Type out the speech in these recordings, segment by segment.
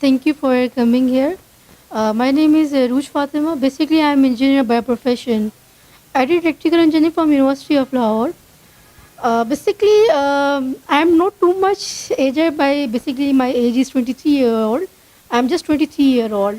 Thank you for coming here. My name is Aruj Fatima. Basically, I am engineer by profession. I did electrical engineering from University of Lahore. I am not too much aged by basically my age is 23-year-old. I am just 23-year-old.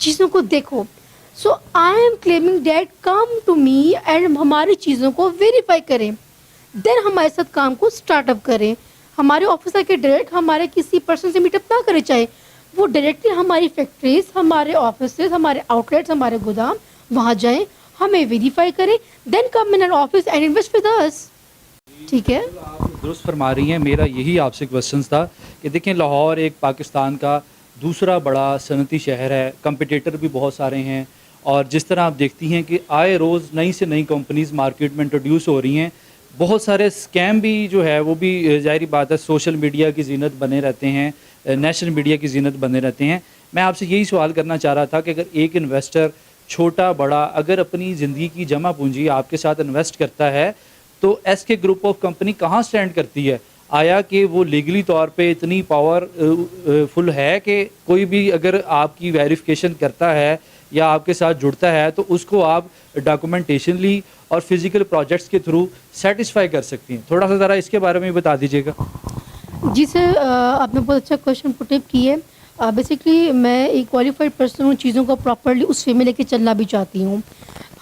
چیزوں کو دیکھو. So I am claiming that come to me and ہماری چیزوں کو verify کریں, دین ہمارے ساتھ کام کو اسٹارٹ اپ کریں. ہمارے آفیسر کے ڈائریکٹ ہمارے کسی پرسن سے میٹ اپ نہ کرے, چاہے وہ ڈائریکٹلی ہماری فیکٹریز, ہمارے آفیسز, ہمارے آؤٹ لیٹس, ہمارے گودام وہاں جائیں, ہمیں ویریفائی کریں, then come in office and invest with us. ٹھیک ہے, آپ درست فرما رہی ہیں. میرا یہی آپ سے کوشچن تھا کہ دیکھیں لاہور ایک پاکستان کا دوسرا بڑا صنعتی شہر ہے, کمپٹیٹر بھی بہت سارے ہیں, اور جس طرح آپ دیکھتی ہیں کہ آئے روز نئی سے نئی کمپنیز مارکیٹ میں انٹروڈیوس ہو رہی ہیں. بہت سارے اسکیم بھی جو ہے وہ بھی ظاہری بات ہے سوشل میڈیا کی زینت بنے رہتے ہیں, نیشنل میڈیا کی زینت بنے رہتے ہیں. میں آپ سے یہی سوال کرنا چاہ رہا تھا کہ اگر ایک انویسٹر چھوٹا بڑا اگر اپنی زندگی کی جمع پونجی آپ کے ساتھ انویسٹ کرتا ہے تو ایس کے گروپ آف کمپنی کہاں سٹینڈ کرتی ہے؟ آیا کہ وہ لیگلی طور پہ اتنی پاور فل ہے کہ کوئی بھی اگر آپ کی ویریفیکیشن کرتا ہے یا آپ کے ساتھ جڑتا ہے تو اس کو آپ ڈاکومنٹیشنلی اور فزیکل پروجیکٹس کے تھرو سیٹسفائی کر سکتی ہیں؟ تھوڑا سا ذرا اس کے بارے میں بتا دیجیے گا. جی سر, آپ نے بہت اچھا کویشچن پٹ اپ کی ہے. بیسکلی میں ایک کوالیفائڈ پرسن ہوں, چیزوں کو پراپرلی اس وے میں لے کے چلنا بھی چاہتی ہوں.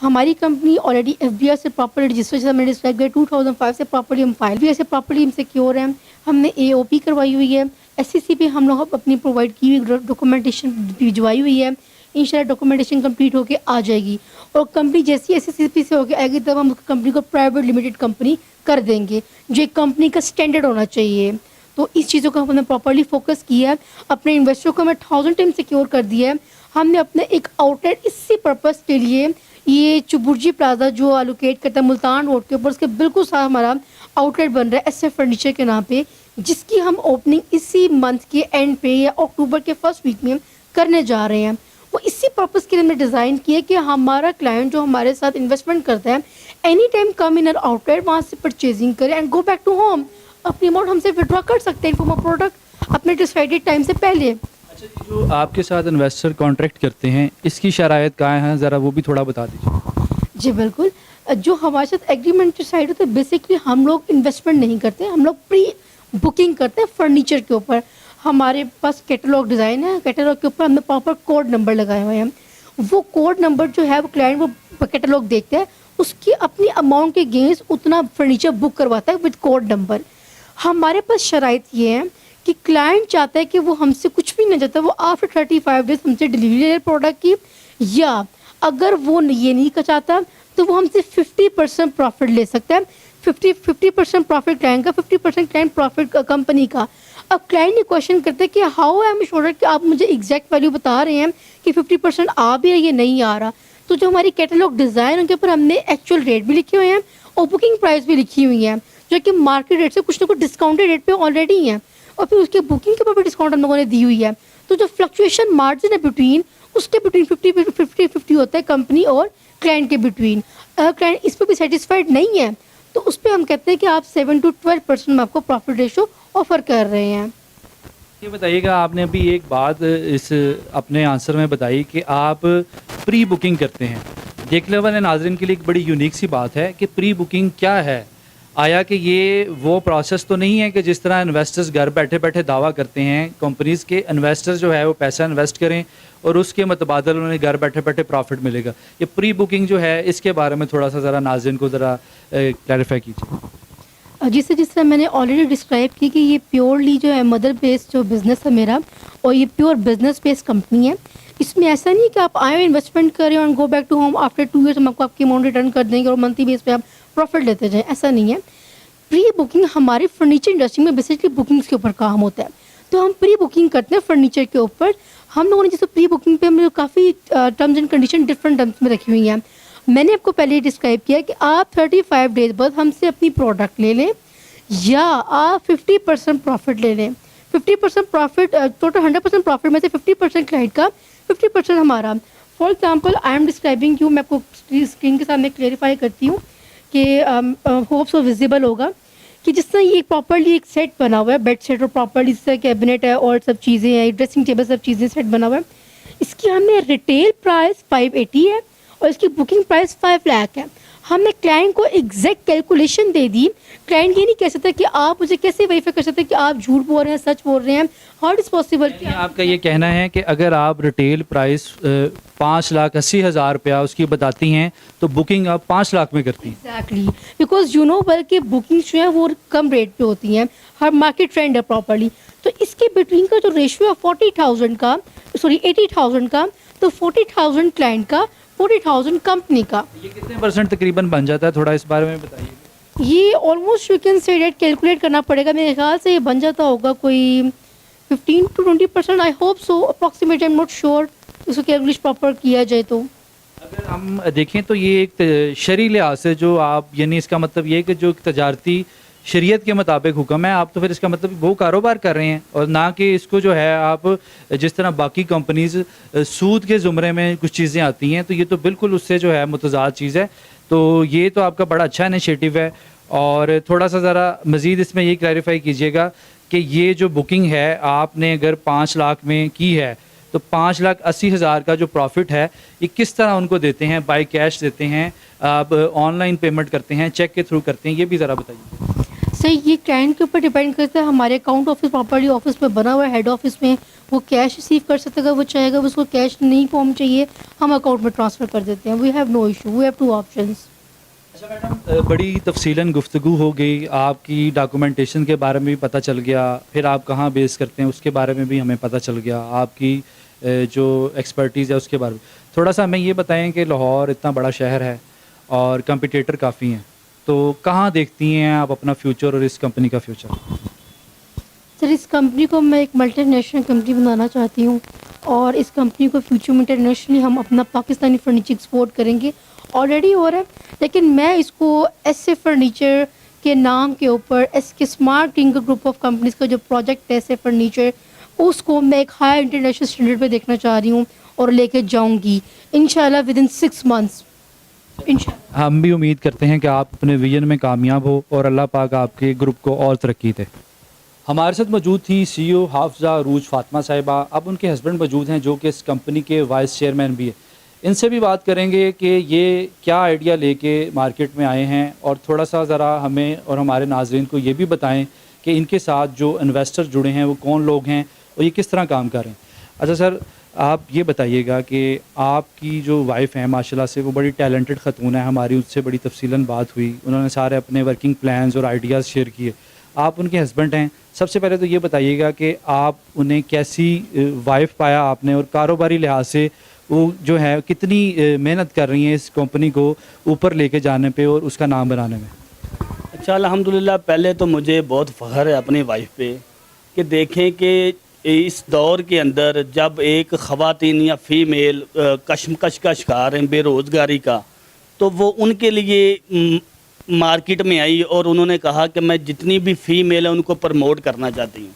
ہماری کمپنی آلریڈی ایف بی آئی سے پراپرلی رجسٹر, جیسا میں نے ڈسکرائب کیا 2005 سے پراپرلی ہم فائل بھی ایسے پراپرلی ہم سیکیور ہیں. ہم نے اے او پی کروائی ہوئی ہے, ایس سی سی پہ ہم لوگ اپنی پرووائڈ کی ہوئی ڈاکومنٹیشن بھجوائی ہوئی ہے. انشاءاللہ ڈاکومنٹیشن کمپلیٹ ہو کے آ جائے گی, اور کمپنی جیسی ایس سی پی سے ہو کے آئے گی تب ہم اس کمپنی کو پرائیویٹ لمیٹڈ کمپنی کر دیں گے, جو ایک کمپنی کا اسٹینڈرڈ ہونا چاہیے. تو اس چیزوں کو ہم نے پراپرلی فوکس کیا ہے. اپنے انویسٹر کو ہمیں 1000 ٹائم سیکیور کر دیا ہے. ہم نے اپنے ایک آؤٹ لیٹ اسی پرپز کے لیے, یہ چبرجی پلازا جو الوکیٹ کرتا ہے ملتان روڈ کے اوپر, اس کے بالکل ساتھ ہمارا آؤٹ لیٹ بن رہا ہے ایس ایف فرنیچر کے نام پہ, جس کی ہم اوپننگ اسی منتھ کے اینڈ پہ یا اکتوبر کے فرسٹ ویک میں کرنے جا رہے ہیں. وہ اسی پرپز کے لیے ہم نے ڈیزائن کیا کہ ہمارا کلائنٹ جو ہمارے ساتھ انویسٹمنٹ کرتا ہے any time come in outlet, وہاں سے پرچیزنگ کرے and go back to home. اپنی اماؤنٹ ہم سے وڈرا کر سکتے ہیں فار پروڈکٹ اپنے ڈیسائیڈیڈ ٹائم سے پہلے. اچھا جی, جو آپ کے ساتھ انویسٹر کانٹریکٹ کرتے ہیں اس کی شرائط کیا ہیں, ذرا وہ بھی تھوڑا بتا دیجیے. جی بالکل, جو ہمارے ساتھ ایگریمنٹ سائڈ ہوتا ہے بیسکلی ہم لوگ انویسٹمنٹ نہیں کرتے, ہم لوگ پری بکنگ کرتے ہیں فرنیچر کے اوپر. ہمارے پاس کیٹلاگ ڈیزائن ہے, کیٹلاگ کے اوپر ہم نے پراپر کوڈ نمبر لگائے ہوئے ہیں. وہ کوڈ نمبر جو ہے وہ کلائنٹ وہ کیٹلاگ دیکھتا ہے, اس کی اپنی اماؤنٹ کے اگینسٹ اتنا فرنیچر بک کرواتا ہے وتھ کوڈ نمبر. ہمارے پاس شرائط یہ ہے کہ کلائنٹ چاہتا ہے کہ وہ ہم سے کچھ بھی نہیں چاہتا, وہ آفٹر 35 ڈیز ہم سے ڈلیوری لے پروڈکٹ کی, یا اگر وہ یہ نہیں چاہتا تو وہ ہم سے 50% پروفٹ لے سکتا ہے. 50% پروفٹ کلائنٹ کا, 50% کلائنٹ پروفٹ کمپنی کا. اب کلائنٹ یہ کوشچن کرتے ہیں کہ ہاؤ ایم شور کہ آپ مجھے ایگزیکٹ ویلیو بتا رہے ہیں کہ 50% آ بھی ہے یہ نہیں آ رہا. تو جو ہماری کیٹلاگ ڈیزائن ان کے اوپر ہم نے ایکچوئل ریٹ بھی لکھے ہوئے ہیں اور بکنگ پرائس بھی لکھی ہوئی ہیں, جو کہ مارکیٹ ریٹ سے کچھ نہ کچھ ڈسکاؤنٹیڈ ریٹ پہ آلریڈی ہیں, اور پھر اس کے بکنگ کے اوپر بھی ڈسکاؤنٹ ہم لوگوں نے دی ہوئی ہے. تو جو فلکچویشن مارجن ہے بٹوین, اس کے بٹوین 50-50 ہوتا ہے کمپنی اور کلائنٹ کے بٹوین. اگر کلائنٹ اس پہ بھی سیٹسفائڈ نہیں ہے تو اس پہ ہم کہتے ہیں کہ آپ 7 to 12% میں آپ کو پروفٹ ریشو آفر کر رہے ہیں. یہ بتائیے گا, آپ نے ابھی ایک بات اس اپنے آنسر میں بتائی کہ آپ پری بکنگ کرتے ہیں. دیکھنے والے ناظرین کے لیے ایک بڑی یونیک سی بات ہے کہ پری بکنگ کیا ہے. آیا کہ یہ وہ پروسیس تو نہیں ہے کہ جس طرح انویسٹرز گھر بیٹھے بیٹھے دعویٰ کرتے ہیں کمپنیز کے انویسٹر جو ہے وہ پیسہ انویسٹ کریں اور اس کے متبادل انہیں گھر بیٹھے بیٹھے پروفٹ ملے گا. یہ پری بکنگ جو ہے اس کے بارے میں تھوڑا سا ذرا ناظرین کو ذرا کلیریفائی کیجیے. جس طرح میں نے آلریڈی ڈسکرائب کی کہ یہ پیورلی جو ہے مدر بیس جو بزنس ہے میرا, اور یہ پیور بزنس بیس کمپنی ہے. اس میں ایسا نہیں کہ آپ آئیں انویسٹمنٹ کریں اور go back to home after 2 years ہم آپ کی اماؤنٹ ریٹرن کر دیں گے اور منتھلی بیس پہ آپ پروفٹ لیتے جائیں, ایسا نہیں ہے. پری بکنگ ہماری فرنیچر انڈسٹری میں بیسکلی بکنگس کے اوپر کام ہوتا ہے, تو ہم پری بکنگ کرتے ہیں فرنیچر کے اوپر. ہم لوگوں نے جیسے پری بکنگ پہ ہم نے کافی terms and condition different terms میں رکھی ہوئی ہیں. میں نے آپ کو پہلے ہی ڈسکرائب کیا کہ آپ 35 ڈیز بعد ہم سے اپنی پروڈکٹ لے لیں یا آپ 50% پروفٹ لے لیں. 50% پروفٹ, ٹوٹل 100% پروفٹ میں سے 50% کلائنٹ کا, 50% ہمارا. For example I am describing you, میں آپ کو اسکرین کے سامنے کلیریفائی کرتی ہوں کہ ہوپ سو ویزیبل ہوگا کہ جس طرح یہ پراپرلی ایک سیٹ بنا ہوا ہے, بیڈ سیٹ اور پراپرلی جس طرح کیبنٹ ہے اور سب چیزیں ہیں, ڈریسنگ ٹیبل سب چیزیں سیٹ بنا ہوا ہے. اس کی ہمیں ریٹیل پرائس 580 ہے اور اس کی بکنگ پرائس 5 لاکھ ہے. ہم نے کلائنٹ کو ایگزیکٹ کیلکولیشن دے دی. کلائنٹ یہ نہیں کہہ سکتا کہ آپ مجھے کیسے ویریفائی کر سکتے کہ آپ جھوٹ بول رہے ہیں سچ بول رہے ہیں. How it is possible? آپ کا یہ کہنا ہے کہ اگر آپ ریٹیل پرائس 5,80,000 روپیہ اس کی بتاتی ہیں تو بکنگ آپ 5 لاکھ میں کرتی ہیں. ایگزیکٹلی بیکاز یو نو بلکہ بکنگ جو ہے وہ کم ریٹ پہ ہوتی ہیں, ہر مارکیٹ ٹرینڈ ہے پراپرلی. تو اس کے بٹوین کا جو ریشیو ہے 40,000 کا, سوری 80,000 کا, تو 40,000 کلائنٹ کا, 40,000 کمپنی کا. یہ کتنے پرسنٹ تقریباً بن جاتا ہے, تھوڑا اس بارے میں بتائیے. یہ almost you can say date calculate کرنا پڑے گا, میرے خیال سے یہ بن جاتا ہوگا کوئی 15 to 20%. I hope so approximate, I am not sure اس کو کیلکولیٹ پراپر کیا جائے تو. اگر ہم دیکھیں تو یہ ایک شرعی لحاظ سے جو آپ, یعنی اس کا مطلب یہ کہ جو تجارتی شریعت کے مطابق حکم ہے, آپ تو پھر اس کا مطلب وہ کاروبار کر رہے ہیں, اور نہ کہ اس کو جو ہے آپ جس طرح باقی کمپنیز سود کے زمرے میں کچھ چیزیں آتی ہیں, تو یہ تو بالکل اس سے جو ہے متضاد چیز ہے. تو یہ تو آپ کا بڑا اچھا انیشیٹو ہے. اور تھوڑا سا ذرا مزید اس میں یہ کلیریفائی کیجیے گا کہ یہ جو بکنگ ہے آپ نے اگر 5 لاکھ میں کی ہے تو 5,80,000 کا جو پروفٹ ہے یہ کس طرح ان کو دیتے ہیں؟ بائی کیش دیتے ہیں, آپ آن لائن پیمنٹ کرتے ہیں, چیک کے تھرو کرتے ہیں, یہ بھی ذرا بتائیے. سر یہ کلائنٹ کے اوپر ڈیپینڈ کرتا ہے. ہمارے اکاؤنٹ آفس پراپرلی آفس میں بنا ہوا ہے, ہیڈ آفس میں, وہ کیش ریسیو کر سکتے گا, وہ چاہے گا اس کو کیش نہیں فارم چاہیے ہم اکاؤنٹ میں ٹرانسفر کر دیتے ہیں. We have no issue, we have 2 options. اچھا میڈم, بڑی تفصیلاً گفتگو ہو گئی, آپ کی ڈاکومنٹیشن کے بارے میں بھی پتہ چل گیا, پھر آپ کہاں بیس کرتے ہیں اس کے بارے میں بھی ہمیں پتہ چل گیا, آپ کی جو ایکسپرٹیز ہے اس کے بارے میں. تھوڑا سا ہمیں یہ بتائیں کہ لاہور اتنا بڑا شہر ہے اور کمپٹیٹر کافی ہیں, تو کہاں دیکھتی ہیں آپ اپنا فیوچر اور اس کمپنی کا فیوچر؟ سر اس کمپنی کو میں ایک ملٹی نیشنل کمپنی بنانا چاہتی ہوں, اور اس کمپنی کو فیوچر میں انٹرنیشنلی ہم اپنا پاکستانی فرنیچر ایکسپورٹ کریں گے. آلریڈی ہو رہا ہے, لیکن میں اس کو ایس اے فرنیچر کے نام کے اوپر ایس کے اسمارٹ ٹنگر گروپ آف کمپنیز کا جو پروجیکٹ ہے ایس اے فرنیچر, اس کو میں ایک ہائی انٹرنیشنل اسٹینڈرڈ پہ دیکھنا چاہ رہی ہوں اور لے کے جاؤں گی انشاءاللہ ودن 6 months. ہم بھی امید کرتے ہیں کہ آپ اپنے ویژن میں کامیاب ہو اور اللہ پاک آپ کے گروپ کو اور ترقی دے. ہمارے ساتھ موجود تھی سی او حافظہ عروج فاطمہ صاحبہ. اب ان کے ہسبینڈ موجود ہیں جو کہ اس کمپنی کے وائس چیئرمین بھی ہے. ان سے بھی بات کریں گے کہ یہ کیا آئیڈیا لے کے مارکیٹ میں آئے ہیں, اور تھوڑا سا ذرا ہمیں اور ہمارے ناظرین کو یہ بھی بتائیں کہ ان کے ساتھ جو انویسٹر جڑے ہیں وہ کون لوگ ہیں اور یہ کس طرح کام کر رہے ہیں. اچھا سر, آپ یہ بتائیے گا کہ آپ کی جو وائف ہیں ماشاءاللہ سے وہ بڑی ٹیلنٹڈ خاتون ہے, ہماری ان سے بڑی تفصیلاً بات ہوئی, انہوں نے سارے اپنے ورکنگ پلانز اور آئیڈیاز شیئر کیے. آپ ان کے ہسبینڈ ہیں, سب سے پہلے تو یہ بتائیے گا کہ آپ انہیں کیسی وائف پایا آپ نے, اور کاروباری لحاظ سے وہ جو ہے کتنی محنت کر رہی ہیں اس کمپنی کو اوپر لے کے جانے پہ اور اس کا نام بنانے میں. اچھا الحمدللہ, پہلے تو مجھے بہت فخر ہے اپنی وائف پہ کہ دیکھیں کہ اس دور کے اندر جب ایک خواتین یا فیمیل کشمکش کا شکار ہیں بے روزگاری کا, تو وہ ان کے لیے مارکیٹ میں آئی اور انہوں نے کہا کہ میں جتنی بھی فیمیل ہیں ان کو پروموٹ کرنا چاہتی ہوں.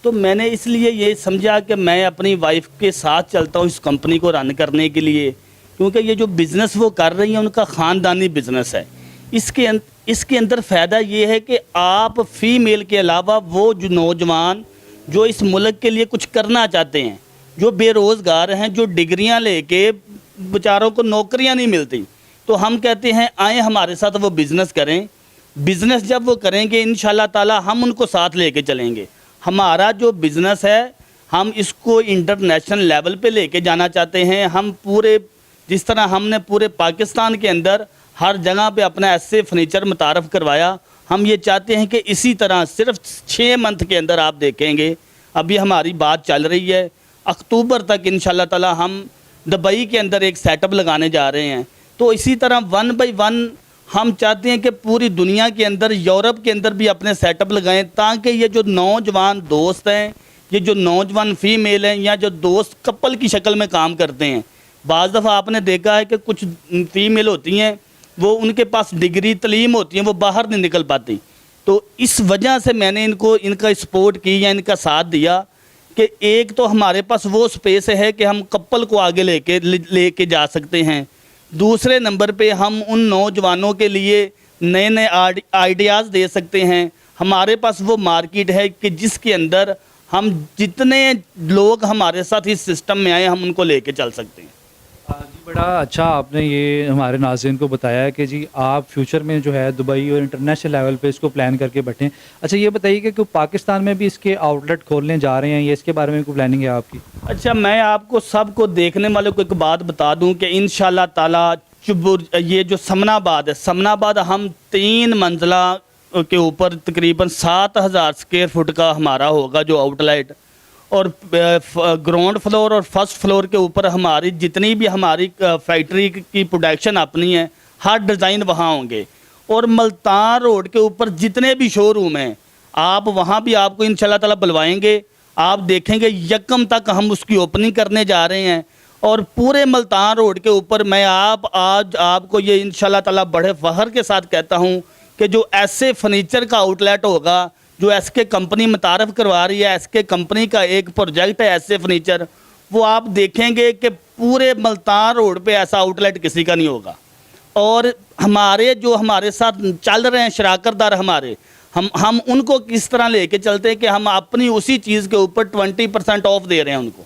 تو میں نے اس لیے یہ سمجھا کہ میں اپنی وائف کے ساتھ چلتا ہوں اس کمپنی کو رن کرنے کے لیے, کیونکہ یہ جو بزنس وہ کر رہی ہیں ان کا خاندانی بزنس ہے. اس کے اندر فائدہ یہ ہے کہ آپ فیمیل کے علاوہ وہ جو نوجوان جو اس ملک کے لیے کچھ کرنا چاہتے ہیں, جو بے روزگار ہیں, جو ڈگریاں لے کے بیچاروں کو نوکریاں نہیں ملتی, تو ہم کہتے ہیں آئیں ہمارے ساتھ وہ بزنس کریں. بزنس جب وہ کریں گے انشاءاللہ تعالی ہم ان کو ساتھ لے کے چلیں گے. ہمارا جو بزنس ہے ہم اس کو انٹرنیشنل لیول پہ لے کے جانا چاہتے ہیں. ہم پورے جس طرح ہم نے پورے پاکستان کے اندر ہر جگہ پہ اپنا ایسے فرنیچر متعارف کروایا, ہم یہ چاہتے ہیں کہ اسی طرح صرف 6 منتھ کے اندر آپ دیکھیں گے, ابھی ہماری بات چل رہی ہے, اکتوبر تک انشاءاللہ تعالی ہم دبئی کے اندر ایک سیٹ اپ لگانے جا رہے ہیں. تو اسی طرح 1 by 1 ہم چاہتے ہیں کہ پوری دنیا کے اندر, یورپ کے اندر بھی اپنے سیٹ اپ لگائیں, تاکہ یہ جو نوجوان دوست ہیں, یہ جو نوجوان فیمیل ہیں, یا جو دوست کپل کی شکل میں کام کرتے ہیں, بعض دفعہ آپ نے دیکھا ہے کہ کچھ فیمیل ہوتی ہیں وہ ان کے پاس ڈگری تعلیم ہوتی ہیں وہ باہر نہیں نکل پاتی. تو اس وجہ سے میں نے ان کا سپورٹ کی یا ان کا ساتھ دیا کہ ایک تو ہمارے پاس وہ سپیس ہے کہ ہم کپل کو آگے لے کے جا سکتے ہیں. دوسرے نمبر پہ ہم ان نوجوانوں کے لیے نئے نئے آئیڈیاز دے سکتے ہیں. ہمارے پاس وہ مارکیٹ ہے کہ جس کے اندر ہم جتنے لوگ ہمارے ساتھ اس سسٹم میں آئے ہم ان کو لے کے چل سکتے ہیں. جی بڑا اچھا آپ نے یہ ہمارے ناظرین کو بتایا کہ جی آپ فیوچر میں جو ہے دبئی اور انٹرنیشنل لیول پہ اس کو پلان کر کے بیٹھیں. اچھا یہ بتائیے کہ کوئی پاکستان میں بھی اس کے آؤٹ لیٹ کھولنے جا رہے ہیں یا اس کے بارے میں کوئی پلاننگ ہے آپ کی؟ اچھا میں آپ کو سب کو دیکھنے والوں کو ایک بات بتا دوں کہ انشاءاللہ تعالی یہ جو سمن آباد ہے، سمن آباد ہم 3 منزلہ کے اوپر تقریباً 7,000 اسکوائر فٹ کا ہمارا ہوگا جو آؤٹ لیٹ، اور گراؤنڈ فلور اور فرسٹ فلور کے اوپر ہماری جتنی بھی ہماری فیکٹری کی پروڈکشن اپنی ہے، ہر ڈیزائن وہاں ہوں گے. اور ملتان روڈ کے اوپر جتنے بھی شو روم ہیں آپ وہاں بھی آپ کو انشاءاللہ تعالی بلوائیں گے. آپ دیکھیں گے یکم تک ہم اس کی اوپننگ کرنے جا رہے ہیں. اور پورے ملتان روڈ کے اوپر میں آج آپ کو یہ انشاءاللہ تعالی بڑے فخر کے ساتھ کہتا ہوں کہ جو ایسے فرنیچر کا آؤٹ لیٹ ہوگا جو ایس کے کمپنی متعارف کروا رہی ہے، ایس کے کمپنی کا ایک پروجیکٹ ہے ایسے فرنیچر، وہ آپ دیکھیں گے کہ پورے ملتان روڈ پہ ایسا آؤٹ لیٹ کسی کا نہیں ہوگا. اور ہمارے ساتھ چل رہے ہیں شراکت دار ہمارے، ہم ان کو کس طرح لے کے چلتے ہیں کہ ہم اپنی اسی چیز کے اوپر 20% آف دے رہے ہیں ان کو.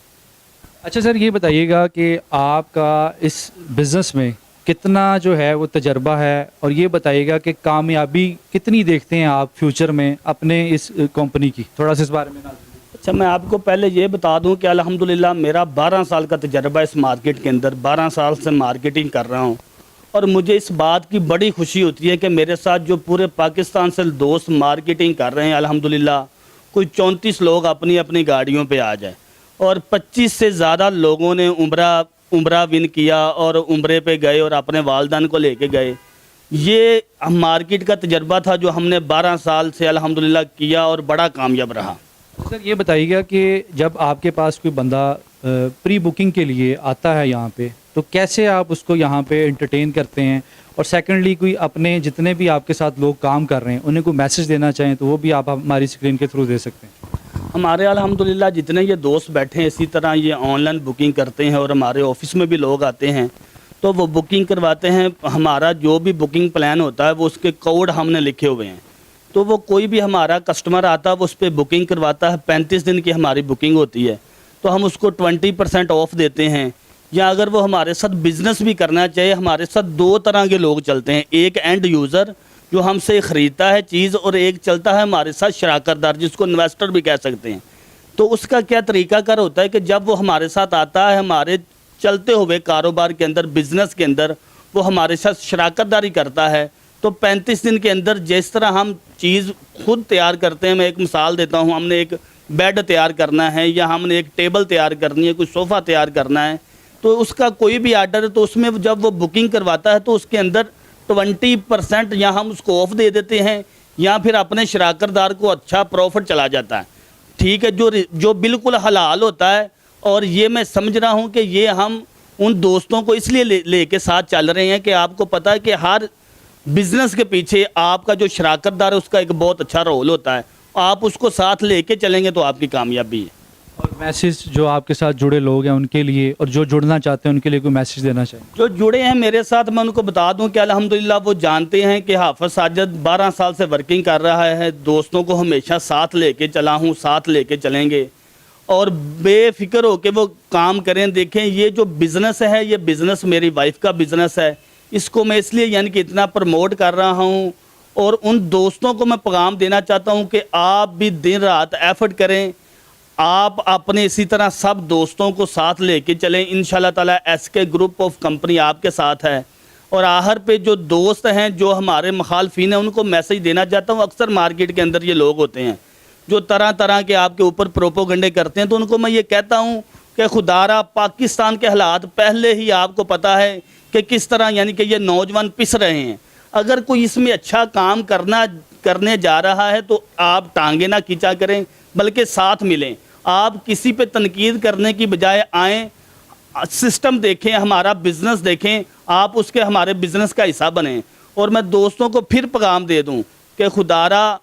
اچھا سر یہ بتائیے گا کہ آپ کا اس بزنس میں کتنا جو ہے وہ تجربہ ہے، اور یہ بتائیے گا کہ کامیابی کتنی دیکھتے ہیں آپ فیوچر میں اپنے اس کمپنی کی، تھوڑا سا اس بارے میں. اچھا میں آپ کو پہلے یہ بتا دوں کہ الحمدللہ میرا 12 سال کا تجربہ اس مارکیٹ کے اندر، 12 سال سے مارکیٹنگ کر رہا ہوں. اور مجھے اس بات کی بڑی خوشی ہوتی ہے کہ میرے ساتھ جو پورے پاکستان سے دوست مارکیٹنگ کر رہے ہیں الحمدللہ کوئی 34 لوگ اپنی اپنی گاڑیوں پہ آ جائیں، اور 25 سے زیادہ لوگوں نے عمرہ ون کیا اور عمرے پہ گئے اور اپنے والدین کو لے کے گئے. یہ مارکیٹ کا تجربہ تھا جو ہم نے 12 سال سے الحمدللہ کیا اور بڑا کامیاب رہا. سر یہ بتائیے گا کہ جب آپ کے پاس کوئی بندہ پری بکنگ کے لیے آتا ہے یہاں پہ، تو کیسے آپ اس کو یہاں پہ انٹرٹین کرتے ہیں؟ اور سیکنڈلی کوئی اپنے جتنے بھی آپ کے ساتھ لوگ کام کر رہے ہیں انہیں کوئی میسج دینا چاہیں تو وہ بھی آپ ہماری اسکرین کے تھرو دے سکتے ہیں. ہمارے الحمدللہ جتنے یہ دوست بیٹھے ہیں اسی طرح یہ آن لائن بکنگ کرتے ہیں، اور ہمارے آفس میں بھی لوگ آتے ہیں تو وہ بکنگ کرواتے ہیں. ہمارا جو بھی بکنگ پلان ہوتا ہے وہ اس کے کوڈ ہم نے لکھے ہوئے ہیں، تو وہ کوئی بھی ہمارا کسٹمر آتا ہے وہ اس پہ بکنگ کرواتا ہے. 35 دن کی ہماری بکنگ ہوتی ہے تو ہم اس کو 20% آف دیتے ہیں. یا اگر وہ ہمارے ساتھ بزنس بھی کرنا چاہے، ہمارے ساتھ 2 طرح کے لوگ چلتے ہیں، ایک اینڈ یوزر جو ہم سے خریدتا ہے چیز، اور ایک چلتا ہے ہمارے ساتھ شراکت دار جس کو انویسٹر بھی کہہ سکتے ہیں. تو اس کا کیا طریقہ کار ہوتا ہے کہ جب وہ ہمارے ساتھ آتا ہے ہمارے چلتے ہوئے کاروبار کے اندر، بزنس کے اندر، وہ ہمارے ساتھ شراکت داری کرتا ہے تو 35 دن کے اندر جس طرح ہم چیز خود تیار کرتے ہیں، میں ایک مثال دیتا ہوں، ہم نے ایک بیڈ تیار کرنا ہے یا ہم نے ایک ٹیبل تیار کرنی ہے، کوئی صوفہ تیار کرنا ہے، تو اس کا کوئی بھی آرڈر ہے تو اس میں جب وہ بکنگ کرواتا ہے تو اس کے اندر 20% یا ہم اس کو آف دے دیتے ہیں یا پھر اپنے شراکت دار کو اچھا پروفٹ چلا جاتا ہے. ٹھیک ہے، جو بالکل حلال ہوتا ہے. اور یہ میں سمجھ رہا ہوں کہ یہ ہم ان دوستوں کو اس لیے لے کے ساتھ چل رہے ہیں کہ آپ کو پتہ ہے کہ ہر بزنس کے پیچھے آپ کا جو شراکت دار ہے اس کا ایک بہت اچھا رول ہوتا ہے. آپ اس کو ساتھ لے کے چلیں گے تو آپ کی کامیابی ہے. اور میسیج جو آپ کے ساتھ جڑے لوگ ہیں ان کے لیے، اور جو جڑنا چاہتے ہیں ان کے لیے کوئی میسیج دینا چاہیں؟ جو جڑے ہیں میرے ساتھ میں ان کو بتا دوں کہ الحمدللہ وہ جانتے ہیں کہ حافظ ساجد 12 سال سے ورکنگ کر رہا ہے، دوستوں کو ہمیشہ ساتھ لے کے چلا ہوں، ساتھ لے کے چلیں گے اور بے فکر ہو کے وہ کام کریں. دیکھیں یہ جو بزنس ہے یہ بزنس میری وائف کا بزنس ہے، اس کو میں اس لیے یعنی کہ اتنا پروموٹ کر رہا ہوں. اور ان دوستوں کو میں پیغام دینا چاہتا ہوں کہ آپ بھی دن رات ایفرٹ کریں، آپ اپنے اسی طرح سب دوستوں کو ساتھ لے کے چلیں. انشاءاللہ تعالی ایس کے گروپ آف کمپنی آپ کے ساتھ ہے. اور آخر پہ جو دوست ہیں جو ہمارے مخالفین ہیں ان کو میسیج دینا چاہتا ہوں. اکثر مارکیٹ کے اندر یہ لوگ ہوتے ہیں جو طرح طرح کے آپ کے اوپر پروپوگنڈے کرتے ہیں، تو ان کو میں یہ کہتا ہوں کہ خدارا پاکستان کے حالات پہلے ہی آپ کو پتہ ہے کہ کس طرح یعنی کہ یہ نوجوان پس رہے ہیں. اگر کوئی اس میں اچھا کام کرنے جا رہا ہے تو آپ ٹانگیں نہ کھینچا کریں بلکہ ساتھ ملیں. آپ کسی پہ تنقید کرنے کی بجائے آئیں، سسٹم دیکھیں، ہمارا بزنس دیکھیں، آپ اس کے ہمارے بزنس کا حصہ بنیں. اور میں دوستوں کو پھر پیغام دے دوں کہ خدارا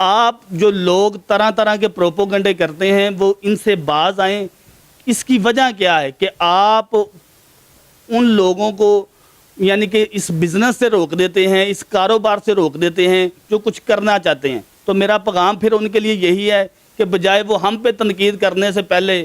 آپ جو لوگ طرح طرح کے پروپوگنڈے کرتے ہیں وہ ان سے باز آئیں. اس کی وجہ کیا ہے کہ آپ ان لوگوں کو یعنی کہ اس بزنس سے روک دیتے ہیں، اس کاروبار سے روک دیتے ہیں جو کچھ کرنا چاہتے ہیں. تو میرا پیغام پھر ان کے لیے یہی ہے کہ بجائے وہ ہم پہ تنقید کرنے سے پہلے